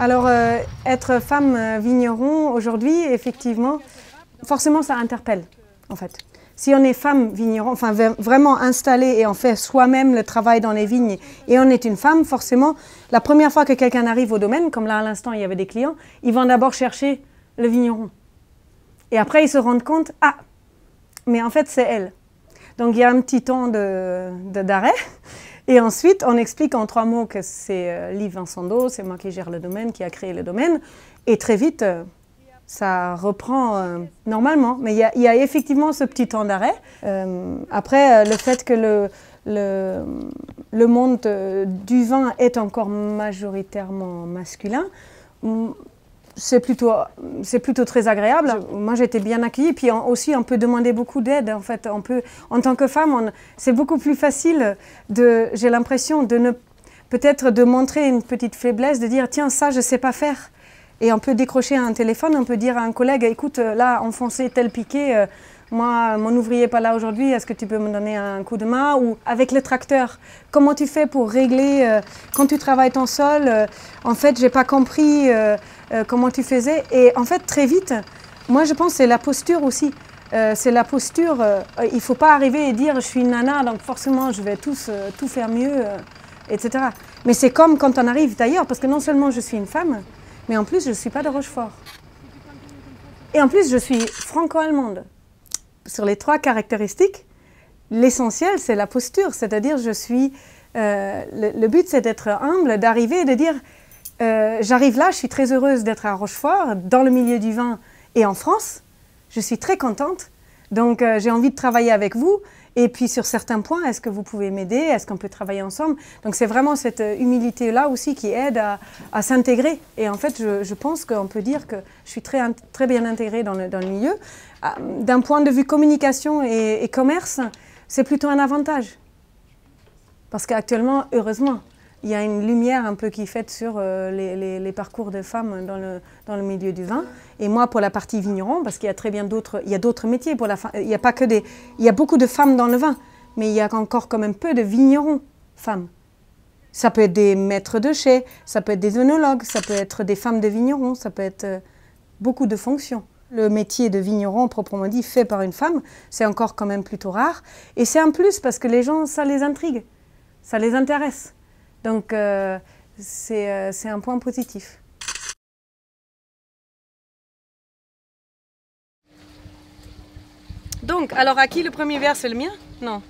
Alors, être femme vigneron aujourd'hui, effectivement, forcément ça interpelle, en fait. Si on est femme vigneron, enfin vraiment installée et on fait soi-même le travail dans les vignes et on est une femme, forcément, la première fois que quelqu'un arrive au domaine, comme là à l'instant il y avait des clients, ils vont d'abord chercher le vigneron. Et après ils se rendent compte, ah, mais en fait c'est elle. Donc il y a un petit temps d'arrêt. Et ensuite, on explique en 3 mots que c'est Liv Vincendo, c'est moi qui gère le domaine, qui a créé le domaine. Et très vite, ça reprend normalement. Mais il y a effectivement ce petit temps d'arrêt. Après, le fait que le monde du vin est encore majoritairement masculin, c'est plutôt très agréable. Moi, j'ai été bien accueillie. Puis aussi, on peut demander beaucoup d'aide. En fait, en tant que femme, c'est beaucoup plus facile j'ai l'impression peut-être de montrer une petite faiblesse, de dire tiens, ça, je ne sais pas faire. Et on peut décrocher un téléphone, on peut dire à un collègue écoute, là, enfoncer tel piquet. Moi, mon ouvrier n'est pas là aujourd'hui, est-ce que tu peux me donner un coup de main? Ou avec le tracteur, comment tu fais pour régler quand tu travailles ton sol? En fait, je n'ai pas compris comment tu faisais. Et en fait, très vite, moi, je pense que c'est la posture aussi. C'est la posture, il ne faut pas arriver et dire je suis une nana, donc forcément, je vais tout faire mieux, etc. Mais c'est comme quand on arrive d'ailleurs, parce que non seulement je suis une femme, mais en plus, je ne suis pas de Rochefort. Et en plus, je suis franco-allemande. Sur les 3 caractéristiques, l'essentiel, c'est la posture. C'est-à-dire, le but, c'est d'être humble, d'arriver et de dire j'arrive là, je suis très heureuse d'être à Rochefort, dans le milieu du vin et en France. Je suis très contente. Donc, j'ai envie de travailler avec vous. Et puis, sur certains points, est-ce que vous pouvez m'aider? Est-ce qu'on peut travailler ensemble? Donc, c'est vraiment cette humilité-là aussi qui aide à s'intégrer. Et en fait, je pense qu'on peut dire que je suis très bien intégrée dans le milieu. D'un point de vue communication et commerce, c'est plutôt un avantage. Parce qu'actuellement, heureusement, il y a une lumière un peu qui est faite sur les parcours de femmes dans le milieu du vin. Et moi, pour la partie vigneron, parce qu'il y a très bien d'autres métiers. Il y a pas que il y a beaucoup de femmes dans le vin, mais il y a encore quand même peu de vignerons femmes. Ça peut être des maîtres de chai, ça peut être des œnologues, ça peut être des femmes de vignerons, ça peut être beaucoup de fonctions. Le métier de vigneron, proprement dit, fait par une femme, c'est encore quand même plutôt rare. Et c'est un plus parce que les gens, ça les intrigue, ça les intéresse. Donc, c'est un point positif. Donc, alors à qui le premier verre, c'est le mien? Non.